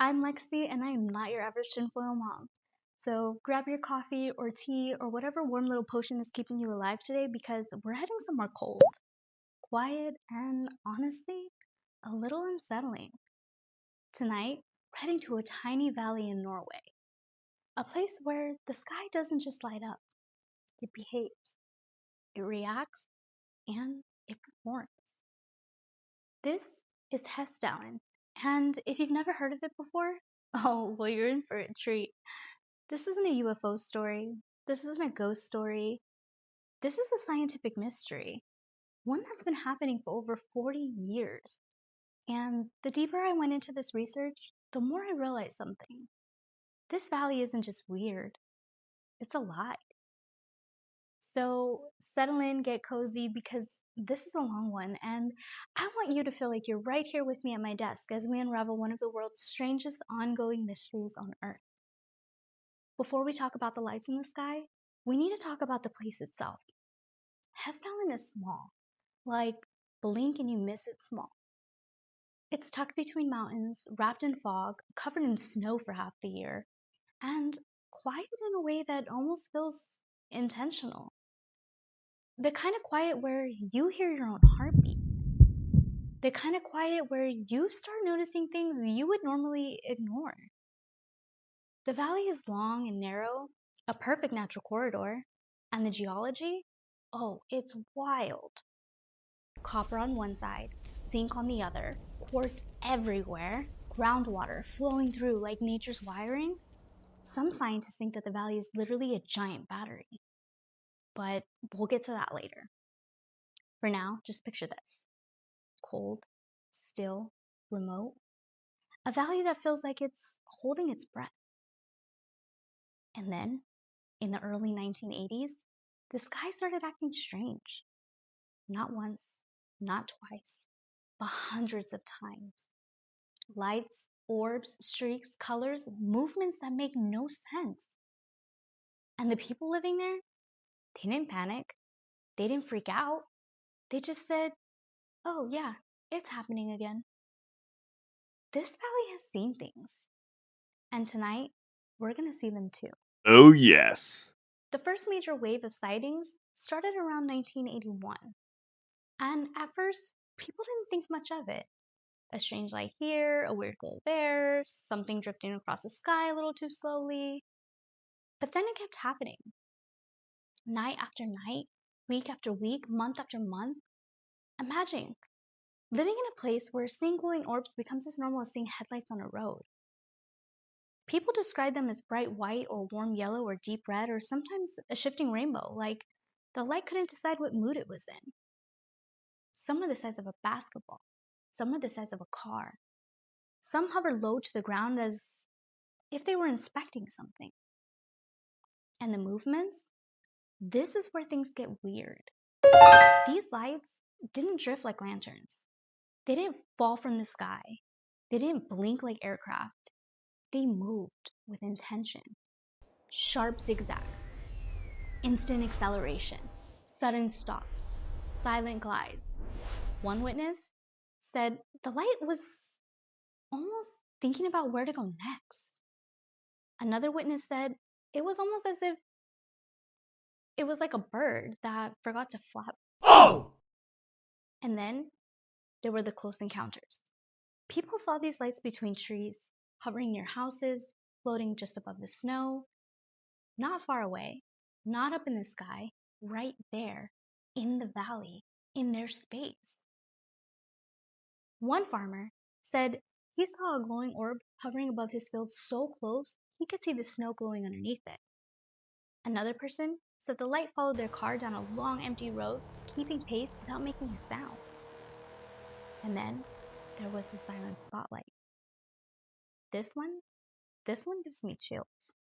I'm Lexi, and I am not your average tinfoil mom. So grab your coffee or tea or whatever warm little potion is keeping you alive today because we're heading somewhere cold, quiet, and honestly, a little unsettling. Tonight, we're heading to a tiny valley in Norway, a place where the sky doesn't just light up, it behaves, it reacts, and it performs. This is Hessdalen, and if you've never heard of it before, oh, well, you're in for a treat. This isn't a UFO story. This isn't a ghost story. This is a scientific mystery, one that's been happening for over 40 years. And the deeper I went into this research, the more I realized something. This valley isn't just weird, it's alive. So settle in, get cozy, because this is a long one, and I want you to feel like you're right here with me at my desk as we unravel one of the world's strangest ongoing mysteries on Earth. Before we talk about the lights in the sky, we need to talk about the place itself. Hessdalen is small, like blink and you miss it small. It's tucked between mountains, wrapped in fog, covered in snow for half the year, and quiet in a way that almost feels intentional. The kind of quiet where you hear your own heartbeat. The kind of quiet where you start noticing things you would normally ignore. The valley is long and narrow, a perfect natural corridor, and the geology? Oh, it's wild. Copper on one side, zinc on the other, quartz everywhere, groundwater flowing through like nature's wiring. Some scientists think that the valley is literally a giant battery. But we'll get to that later. For now, just picture this. Cold, still, remote. A valley that feels like it's holding its breath. And then, in the early 1980s, the sky started acting strange. Not once, not twice, but hundreds of times. Lights, orbs, streaks, colors, movements that make no sense. And the people living there, they didn't panic. They didn't freak out. They just said, oh yeah, it's happening again. This valley has seen things. And tonight, we're going to see them too. Oh yes. The first major wave of sightings started around 1981. And at first, people didn't think much of it. A strange light here, a weird glow there, something drifting across the sky a little too slowly. But then it kept happening. Night after night, week after week, month after month. Imagine living in a place where seeing glowing orbs becomes as normal as seeing headlights on a road. People describe them as bright white or warm yellow or deep red or sometimes a shifting rainbow, like the light couldn't decide what mood it was in. Some were the size of a basketball. Some were the size of a car. Some hovered low to the ground as if they were inspecting something. And the movements? This is where things get weird. These lights didn't drift like lanterns. They didn't fall from the sky. They didn't blink like aircraft. They moved with intention. Sharp zigzags, instant acceleration, sudden stops, silent glides. One witness said the light was almost thinking about where to go next. Another witness said it was almost as if it was like a bird that forgot to flap. Oh! And then there were the close encounters. People saw these lights between trees, hovering near houses, floating just above the snow, not far away, not up in the sky, right there, in the valley, in their space. One farmer said he saw a glowing orb hovering above his field so close he could see the snow glowing underneath it. Another person said the light followed their car down a long empty road, keeping pace without making a sound. And then there was the silent spotlight. This one gives me chills.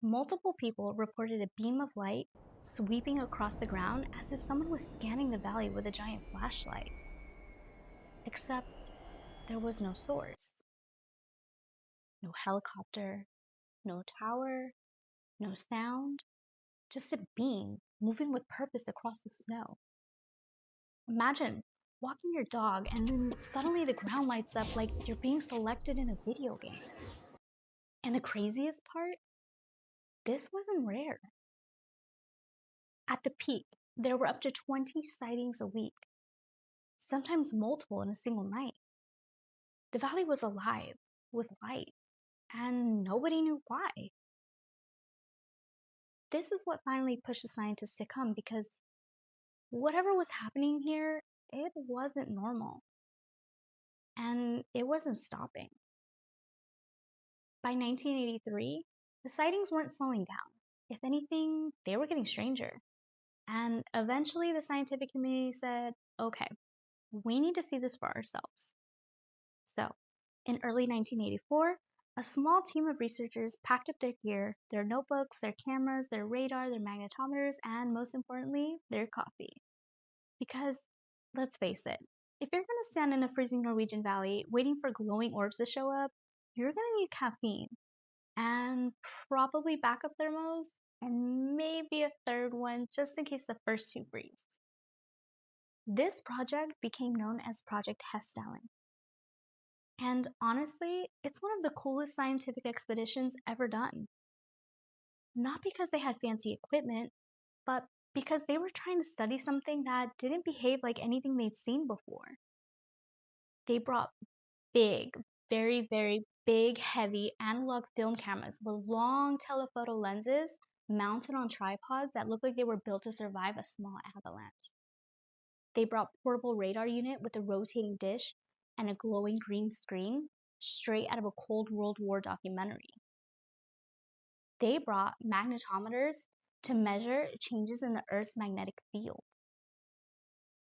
Multiple people reported a beam of light sweeping across the ground as if someone was scanning the valley with a giant flashlight. Except there was no source. No helicopter, no tower, no sound, just a beam moving with purpose across the snow. Imagine walking your dog, and then suddenly the ground lights up like you're being selected in a video game. And the craziest part, this wasn't rare. At the peak, there were up to 20 sightings a week, sometimes multiple in a single night. The valley was alive with light, and nobody knew why. This is what finally pushed the scientists to come, because whatever was happening here, it wasn't normal. And it wasn't stopping. By 1983, the sightings weren't slowing down. If anything, they were getting stranger. And eventually the scientific community said, okay, we need to see this for ourselves. So, in early 1984, a small team of researchers packed up their gear, their notebooks, their cameras, their radar, their magnetometers, and most importantly, their coffee. Because, let's face it, if you're going to stand in a freezing Norwegian valley waiting for glowing orbs to show up, you're going to need caffeine. And probably backup thermos, and maybe a third one just in case the first two freeze. This project became known as Project Hessdalen. And honestly, it's one of the coolest scientific expeditions ever done. Not because they had fancy equipment, but because they were trying to study something that didn't behave like anything they'd seen before. They brought big, very, very big, heavy analog film cameras with long telephoto lenses mounted on tripods that looked like they were built to survive a small avalanche. They brought portable radar unit with a rotating dish and a glowing green screen straight out of a Cold World War documentary. They brought magnetometers to measure changes in the Earth's magnetic field.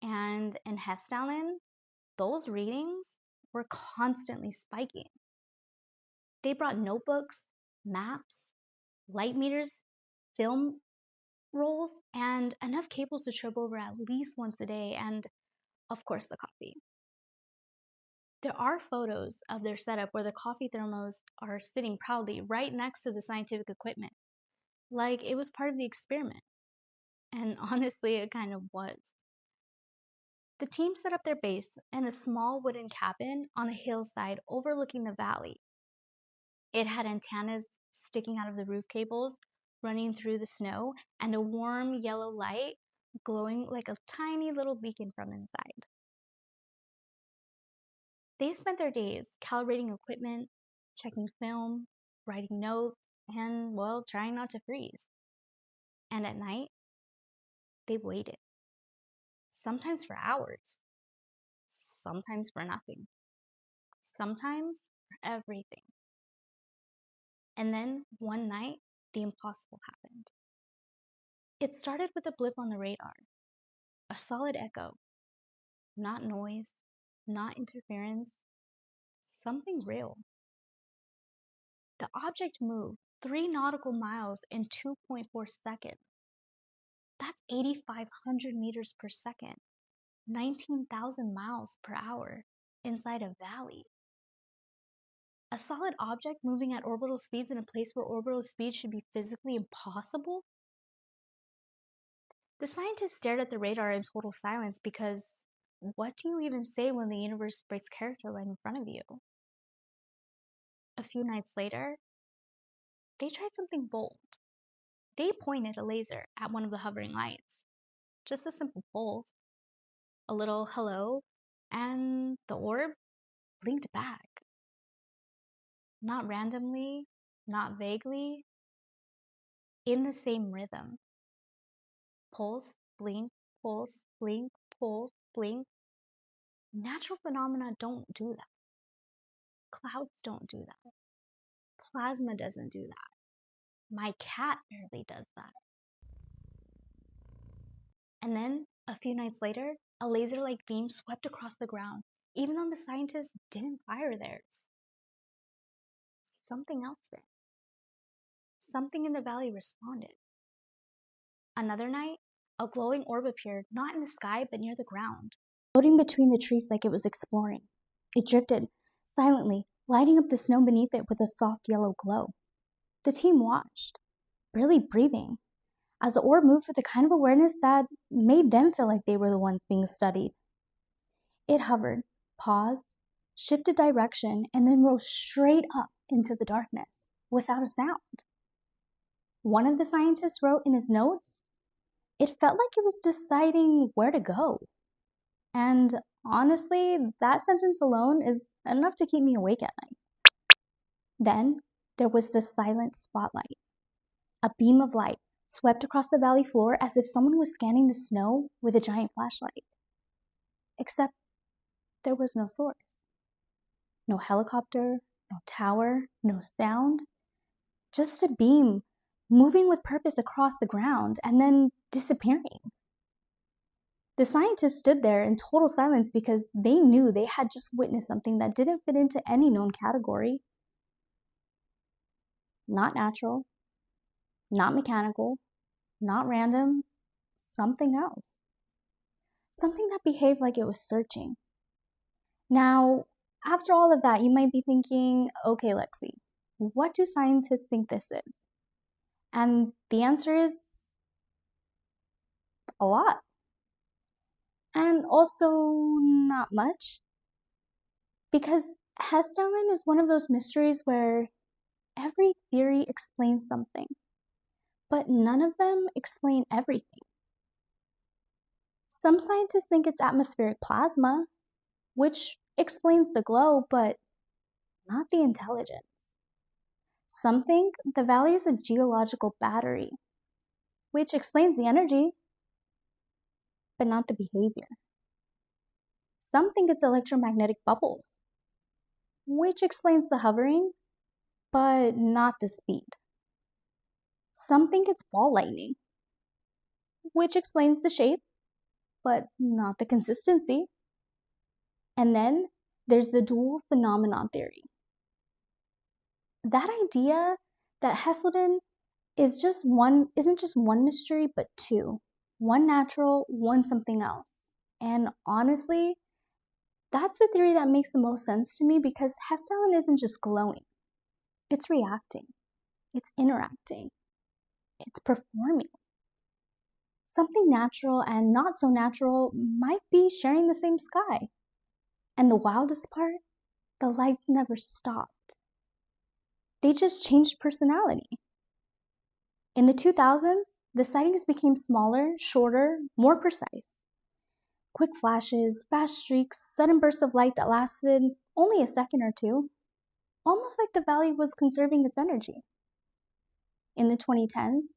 And in Hessdalen, those readings were constantly spiking. They brought notebooks, maps, light meters, film rolls, and enough cables to trip over at least once a day, and of course the coffee. There are photos of their setup where the coffee thermos are sitting proudly right next to the scientific equipment, like it was part of the experiment. And honestly, it kind of was. The team set up their base in a small wooden cabin on a hillside overlooking the valley. It had antennas sticking out of the roof cables, running through the snow, and a warm yellow light glowing like a tiny little beacon from inside. They spent their days calibrating equipment, checking film, writing notes, and, well, trying not to freeze. And at night, they waited. Sometimes for hours. Sometimes for nothing. Sometimes for everything. And then, one night, the impossible happened. It started with a blip on the radar. A solid echo. Not noise, not interference. Something real. The object moved 3 nautical miles in 2.4 seconds. That's 8,500 meters per second, 19,000 miles per hour inside a valley. A solid object moving at orbital speeds in a place where orbital speed should be physically impossible? The scientists stared at the radar in total silence, because what do you even say when the universe breaks character right in front of you? A few nights later, they tried something bold. They pointed a laser at one of the hovering lights. Just a simple pulse. A little hello, and the orb blinked back. Not randomly, not vaguely, in the same rhythm. Pulse, blink, pulse, blink, pulse, blink. Natural phenomena don't do that. Clouds don't do that. Plasma doesn't do that. My cat barely does that. And then, a few nights later, a laser-like beam swept across the ground, even though the scientists didn't fire theirs. Something else did. Something in the valley responded. Another night, a glowing orb appeared, not in the sky, but near the ground, floating between the trees like it was exploring. It drifted, silently, lighting up the snow beneath it with a soft yellow glow. The team watched, barely breathing, as the orb moved with a kind of awareness that made them feel like they were the ones being studied. It hovered, paused, shifted direction, and then rose straight up into the darkness without a sound. One of the scientists wrote in his notes, "It felt like it was deciding where to go." And honestly, that sentence alone is enough to keep me awake at night. Then there was the silent spotlight. A beam of light swept across the valley floor as if someone was scanning the snow with a giant flashlight. Except there was no source. No helicopter, no tower, no sound. Just a beam moving with purpose across the ground and then disappearing. The scientists stood there in total silence because they knew they had just witnessed something that didn't fit into any known category. Not natural, not mechanical, not random, something else. Something that behaved like it was searching. Now, after all of that, you might be thinking, okay, Lexi, what do scientists think this is? And the answer is a lot. And also not much. Because Hessdalen is one of those mysteries where every theory explains something, but none of them explain everything. Some scientists think it's atmospheric plasma, which explains the glow, but not the intelligence. Some think the valley is a geological battery, which explains the energy, but not the behavior. Some think it's electromagnetic bubbles, which explains the hovering, but not the speed. Some think it's ball lightning, which explains the shape, but not the consistency. And then there's the dual phenomenon theory. That idea that Hessdalen isn't just one mystery, but two. One natural, one something else. And honestly, that's the theory that makes the most sense to me because Hessdalen isn't just glowing. It's reacting. It's interacting. It's performing. Something natural and not so natural might be sharing the same sky. And the wildest part, the lights never stopped. They just changed personality. In the 2000s, the sightings became smaller, shorter, more precise. Quick flashes, fast streaks, sudden bursts of light that lasted only a second or two, almost like the valley was conserving its energy. In the 2010s,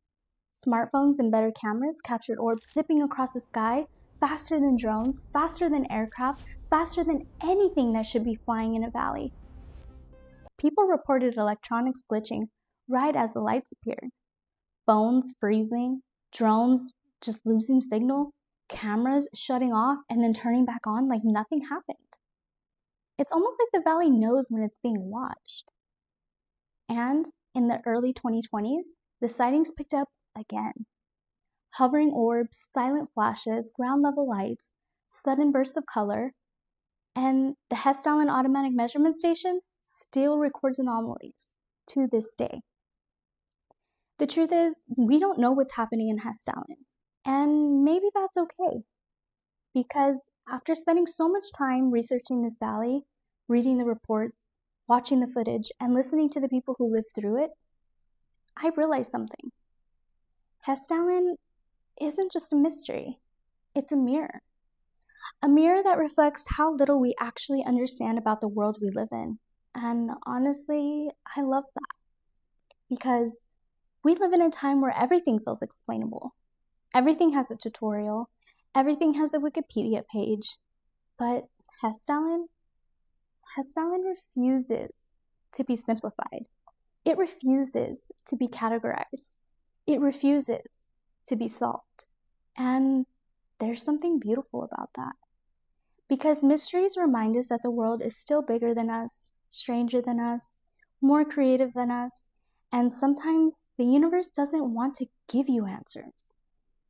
smartphones and better cameras captured orbs zipping across the sky faster than drones, faster than aircraft, faster than anything that should be flying in a valley. People reported electronics glitching right as the lights appeared. Phones freezing, drones just losing signal, cameras shutting off and then turning back on like nothing happened. It's almost like the valley knows when it's being watched. And in the early 2020s, the sightings picked up again. Hovering orbs, silent flashes, ground level lights, sudden bursts of color, and the Hessdalen Automatic Measurement Station still records anomalies to this day. The truth is, we don't know what's happening in Hessdalen, and maybe that's okay. Because after spending so much time researching this valley, reading the reports, watching the footage, and listening to the people who lived through it, I realized something. Hessdalen isn't just a mystery, it's a mirror. A mirror that reflects how little we actually understand about the world we live in. And honestly, I love that. Because we live in a time where everything feels explainable. Everything has a tutorial. Everything has a Wikipedia page. But Hessdalen refuses to be simplified. It refuses to be categorized. It refuses to be solved. And there's something beautiful about that. Because mysteries remind us that the world is still bigger than us, stranger than us, more creative than us, and sometimes the universe doesn't want to give you answers.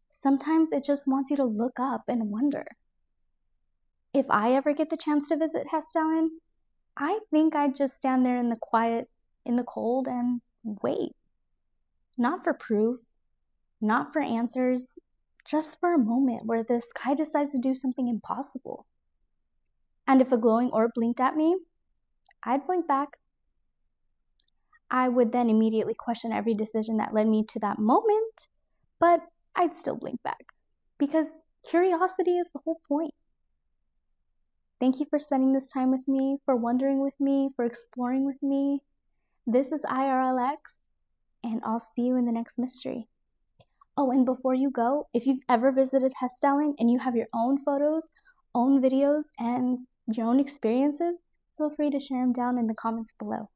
Sometimes it just wants you to look up and wonder. If I ever get the chance to visit Hessdalen, I think I'd just stand there in the quiet, in the cold, and wait. Not for proof, not for answers, just for a moment where the sky decides to do something impossible. And if a glowing orb blinked at me, I'd blink back. I would then immediately question every decision that led me to that moment, but I'd still blink back because curiosity is the whole point. Thank you for spending this time with me, for wondering with me, for exploring with me. This is IRL.X, and I'll see you in the next mystery. Oh, and before you go, if you've ever visited Hessdalen and you have your own photos, own videos, and your own experiences, feel free to share them down in the comments below.